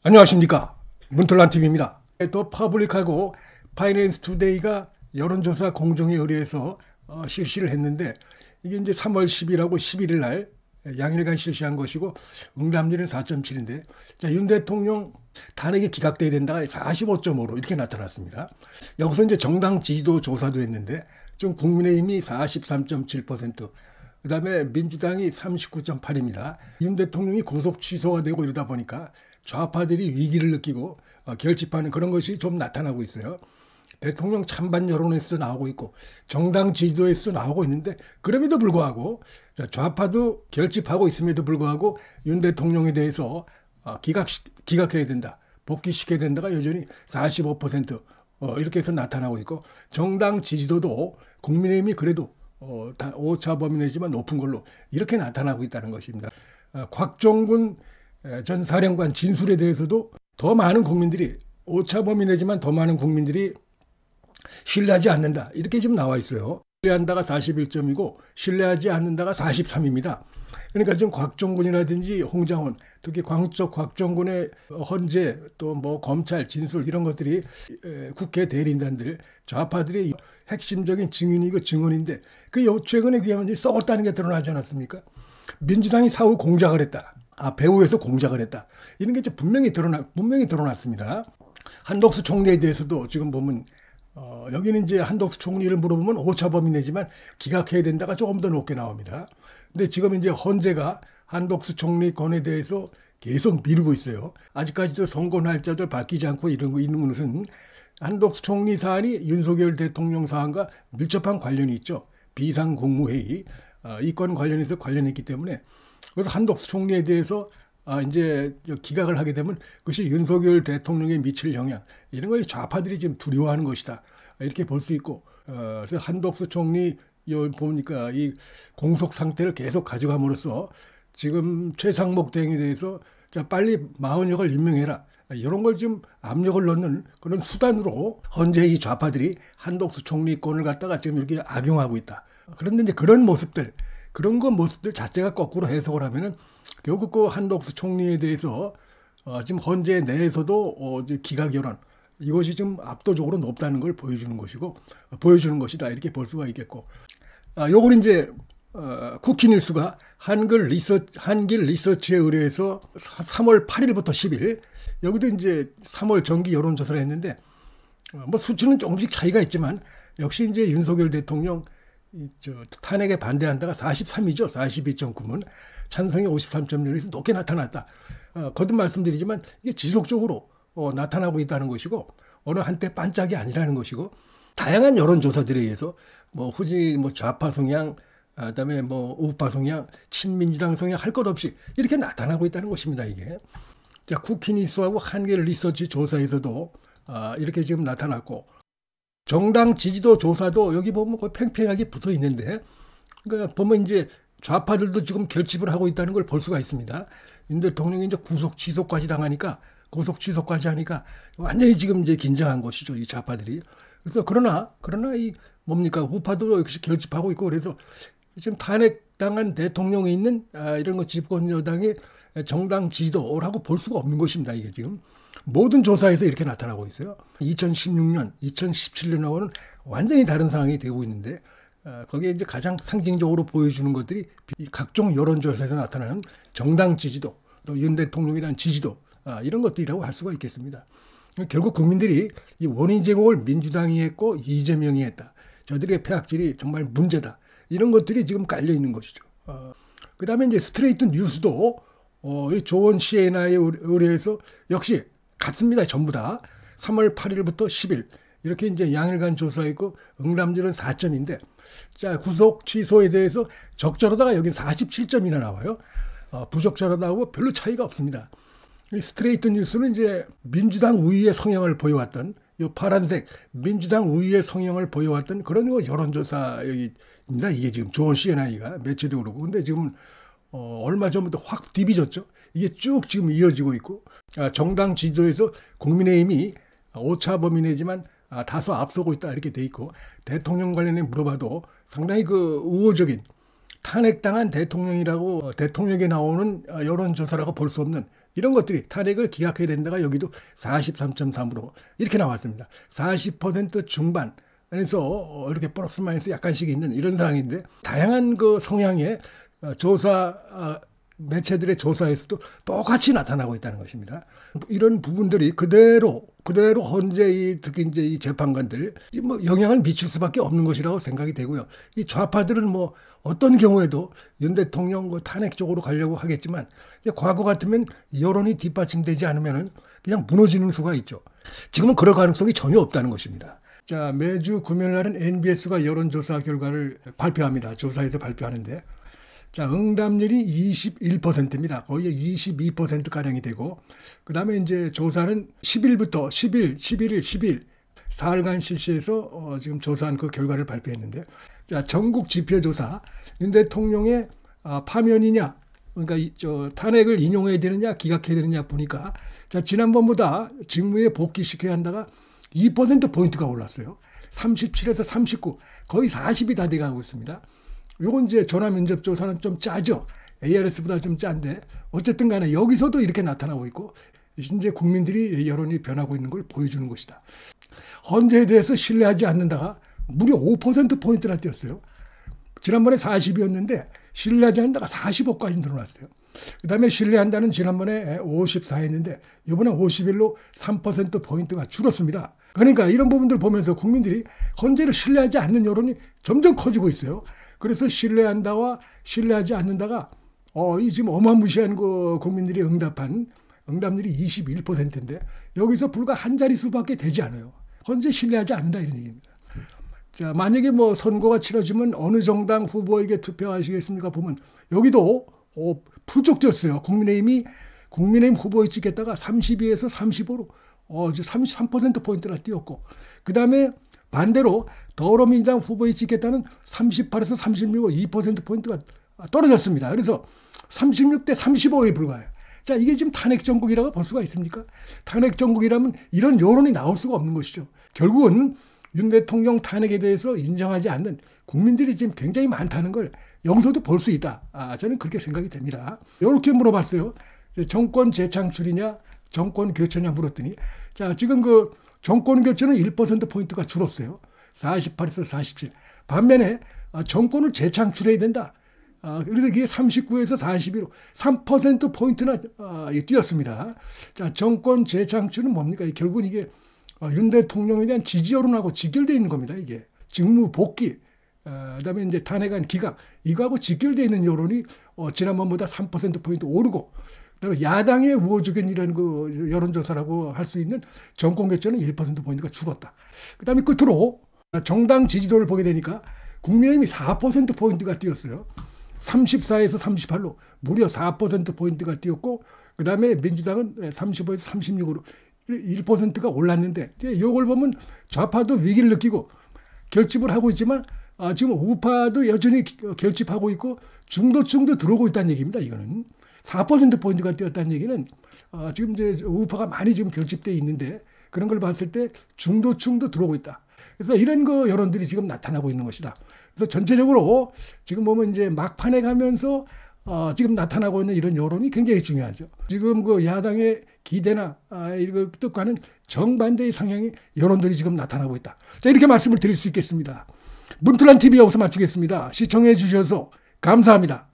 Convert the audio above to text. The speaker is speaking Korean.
안녕하십니까, 문틀란TV입니다. 더 퍼블릭하고 파이낸스 투데이가 여론조사 공정에 의뢰해서 실시를 했는데, 이게 이제 3월 10일하고 11일 날 양일간 실시한 것이고, 응답률은 4.7인데 윤 대통령 탄핵이 기각돼야 된다 45.5로 이렇게 나타났습니다. 여기서 이제 정당 지지도 조사도 했는데, 지금 국민의힘이 43.7%, 그 다음에 민주당이 39.8입니다. 윤 대통령이 구속 취소가 되고 이러다 보니까 좌파들이 위기를 느끼고 결집하는 그런 것이 좀 나타나고 있어요. 대통령 찬반 여론에서 나오고 있고 정당 지지도에서 나오고 있는데, 그럼에도 불구하고 좌파도 결집하고 있음에도 불구하고 윤 대통령에 대해서 기각해야 된다, 복귀시켜야 된다가 여전히 45% 이렇게 해서 나타나고 있고, 정당 지지도도 국민의힘이 그래도 다 오차 범위 내지만 높은 걸로 이렇게 나타나고 있다는 것입니다. 곽종군 전 사령관 진술에 대해서도 더 많은 국민들이, 오차 범위 내지만 더 많은 국민들이 신뢰하지 않는다 이렇게 지금 나와 있어요. 신뢰한다가 41점이고 신뢰하지 않는다가 43입니다. 그러니까 지금 곽종군이라든지 홍장원, 특히 광적 곽종군의 헌재, 또 뭐 검찰 진술 이런 것들이 국회 대리인단들, 좌파들의 핵심적인 증인이고 증언인데, 그 최근에 그게 썩었다는 게 드러나지 않았습니까? 민주당이 사후 공작을 했다, 배후에서 공작을 했다, 이런 게 이제 분명히 드러났습니다. 한덕수 총리에 대해서도 지금 보면 여기는 이제 한덕수 총리를 물어보면 오차 범위 내지만 기각해야 된다가 조금 더 높게 나옵니다. 근데 지금 이제 헌재가 한덕수 총리 건에 대해서 계속 미루고 있어요. 아직까지도 선고 날짜도 밝히지 않고 이런 거 있는 것은 한덕수 총리 사안이 윤석열 대통령 사안과 밀접한 관련이 있죠. 비상국무회의 이 건 관련해서 관련했기 때문에, 그래서 한덕수 총리에 대해서 이제 기각을 하게 되면 그것이 윤석열 대통령에 미칠 영향, 이런 걸 좌파들이 지금 두려워하는 것이다 이렇게 볼 수 있고, 그래서 한덕수 총리 보니까 이 공석 상태를 계속 가져감으로써 지금 최상목 대행에 대해서 빨리 마흔역을 임명해라, 이런 걸 지금 압력을 넣는 그런 수단으로 현재 이 좌파들이 한덕수 총리권을 갖다가 지금 이렇게 악용하고 있다. 그런데 이제 그런 모습들 자체가 거꾸로 해석을 하면은 결국 그 한덕수 총리에 대해서 지금 헌재 내에서도 기각 여론, 이것이 좀 압도적으로 높다는 걸 보여주는 것이다 이렇게 볼 수가 있겠고, 요건 이제 쿠키뉴스가 한길 리서치에 의뢰해서 3월 8일부터 10일, 여기도 이제 3월 정기 여론조사를 했는데, 뭐 수치는 조금씩 차이가 있지만 역시 이제 윤석열 대통령 탄핵에 반대한다가 43이죠. 42.9면 찬성이 53.6에서 높게 나타났다. 거듭 말씀드리지만 이게 지속적으로 나타나고 있다는 것이고, 어느 한때 반짝이 아니라는 것이고, 다양한 여론조사들에 의해서 후지 좌파 성향, 그다음에 우파 성향, 친민주당 성향 할 것 없이 이렇게 나타나고 있다는 것입니다. 이게 쿠키뉴스하고 한길 리서치 조사에서도 이렇게 지금 나타났고, 정당 지지도 조사도 여기 보면 거의 팽팽하게 붙어 있는데, 그러니까 보면 이제 좌파들도 지금 결집을 하고 있다는 걸 볼 수가 있습니다. 윤 대통령이 이제 구속 취소까지 하니까 완전히 지금 이제 긴장한 것이죠, 이 좌파들이. 그래서 그러나 이 우파도 역시 결집하고 있고, 그래서 지금 탄핵당한 대통령에 있는 이런 거 집권 여당의 정당 지지도라고 볼 수가 없는 것입니다. 이게 지금 모든 조사에서 이렇게 나타나고 있어요. 2016년, 2017년하고는 완전히 다른 상황이 되고 있는데, 거기에 이제 가장 상징적으로 보여주는 것들이 각종 여론조사에서 나타나는 정당 지지도, 또 윤 대통령에 대한 지지도, 이런 것들이라고 할 수가 있겠습니다. 결국 국민들이 이 원인 제공을 민주당이 했고 이재명이 했다, 저들의 폐악질이 정말 문제다, 이런 것들이 지금 깔려 있는 것이죠. 그 다음에 이제 스트레이트 뉴스도 이 조원 CNI에 의뢰해서 역시 같습니다. 전부 다 3월 8일부터 10일 이렇게 이제 양일간 조사했고, 응답률은 4점인데, 구속 취소에 대해서 적절하다가 여기 47점이나 나와요. 부적절하다고 별로 차이가 없습니다. 이 스트레이트 뉴스는 이제 민주당 우위의 성향을 보여왔던, 이 파란색 민주당 우위의 성향을 보여왔던 그런 여론조사입니다. 이게 지금 조원 CNI가 매체도 그러고, 근데 지금 얼마 전부터 확 뒤비졌죠. 이게 쭉 지금 이어지고 있고, 정당 지지도에서 국민의힘이 오차 범위 내지만 다소 앞서고 있다 이렇게 돼 있고, 대통령 관련해 물어봐도 상당히 우호적인 탄핵당한 대통령이라고, 대통령에게 나오는 여론조사라고 볼 수 없는 이런 것들이 탄핵을 기각해야 된다가 여기도 43.3으로 이렇게 나왔습니다. 40% 중반. 그래서 이렇게 플러스 마이너스 약간씩 있는 이런 상황인데 다양한 그 성향의 조사 매체들의 조사에서도 똑같이 나타나고 있다는 것입니다. 이런 부분들이 그대로 현재 특히 이제 이 재판관들 뭐 영향을 미칠 수밖에 없는 것이라고 생각이 되고요. 이 좌파들은 뭐 어떤 경우에도 윤 대통령 탄핵 쪽으로 가려고 하겠지만 과거 같으면 여론이 뒷받침되지 않으면은 그냥 무너지는 수가 있죠. 지금은 그럴 가능성이 전혀 없다는 것입니다. 자, 매주 금요일 날은 NBS가 여론조사 결과를 발표합니다. 조사에서 발표하는데 자, 응답률이 21%입니다. 거의 22%가량이 되고, 그 다음에 이제 조사는 10일부터 11일, 사흘간 실시해서 지금 조사한 그 결과를 발표했는데, 자, 전국 지표조사, 윤 대통령의 파면이냐, 그러니까 탄핵을 인용해야 되느냐, 기각해야 되느냐 보니까, 자, 지난번보다 직무에 복귀시켜야 한다가 2%포인트가 올랐어요. 37에서 39, 거의 40이 다 돼가고 있습니다. 요건 이제 전화면접 조사는 좀 짜죠. ARS보다 좀 짠데 어쨌든 간에 여기서도 이렇게 나타나고 있고 이제 국민들이 여론이 변하고 있는 걸 보여주는 것이다. 헌재에 대해서 신뢰하지 않는다가 무려 5%포인트나 뛰었어요. 지난번에 40이었는데 신뢰하지 않는다가 45까지 늘어났어요. 그 다음에 신뢰한다는 지난번에 54였는데 이번에 51로 3%포인트가 줄었습니다. 그러니까 이런 부분들 보면서 국민들이 헌재를 신뢰하지 않는 여론이 점점 커지고 있어요. 그래서 신뢰한다와 신뢰하지 않는다가 이 지금 어마무시한 그 국민들이 응답률이 21%인데 여기서 불과 한 자릿수밖에 되지 않아요. 헌재 신뢰하지 않는다 이런 얘기입니다. 자, 만약에 뭐 선거가 치러지면 어느 정당 후보에게 투표하시겠습니까? 보면 여기도 부쩍 뛰었어요. 국민의힘 후보에 찍겠다가 32에서 35로 33%포인트나 뛰었고 그 다음에 반대로 더불어민주당 후보에 찍겠다는 38에서 36으로 2%포인트가 떨어졌습니다. 그래서 36대 35에 불과해요. 자, 이게 지금 탄핵 정국이라고 볼 수가 있습니까? 탄핵 정국이라면 이런 여론이 나올 수가 없는 것이죠. 결국은 윤 대통령 탄핵에 대해서 인정하지 않는 국민들이 지금 굉장히 많다는 걸 여기서도 볼 수 있다. 저는 그렇게 생각이 됩니다. 이렇게 물어봤어요. 정권 재창출이냐 정권 교체냐 물었더니 자, 지금 그 정권 교체는 1%포인트가 줄었어요. 48에서 47. 반면에 정권을 재창출해야 된다. 그래서 이게 39에서 41로 3%포인트나 뛰었습니다. 자, 정권 재창출은 뭡니까? 결국은 이게 윤 대통령에 대한 지지 여론하고 직결되어 있는 겁니다. 이게 직무 복귀, 그다음에 이제 탄핵안 기각 이거하고 직결되어 있는 여론이 지난번보다 3%포인트 오르고 그다음에 야당의 우호적인 이런 그 여론조사라고 할 수 있는 정권 교체는 1%포인트가 줄었다. 그다음에 끝으로 정당 지지도를 보게 되니까 국민의힘이 4%포인트가 뛰었어요. 34에서 38로 무려 4%포인트가 뛰었고 그다음에 민주당은 35에서 36으로 1%가 올랐는데 이걸 보면 좌파도 위기를 느끼고 결집을 하고 있지만 지금 우파도 여전히 결집하고 있고 중도층도 들어오고 있다는 얘기입니다. 이거는 4%포인트가 뛰었다는 얘기는 지금 이제 우파가 많이 지금 결집되어 있는데 그런 걸 봤을 때 중도층도 들어오고 있다. 그래서 이런 그 여론들이 지금 나타나고 있는 것이다. 그래서 전체적으로 지금 보면 이제 막판에 가면서 지금 나타나고 있는 이런 여론이 굉장히 중요하죠. 지금 그 야당의 기대나 이걸 뜻과는 정반대의 성향의 여론들이 지금 나타나고 있다. 자, 이렇게 말씀을 드릴 수 있겠습니다. 문틀란 TV 여기서 마치겠습니다. 시청해 주셔서 감사합니다.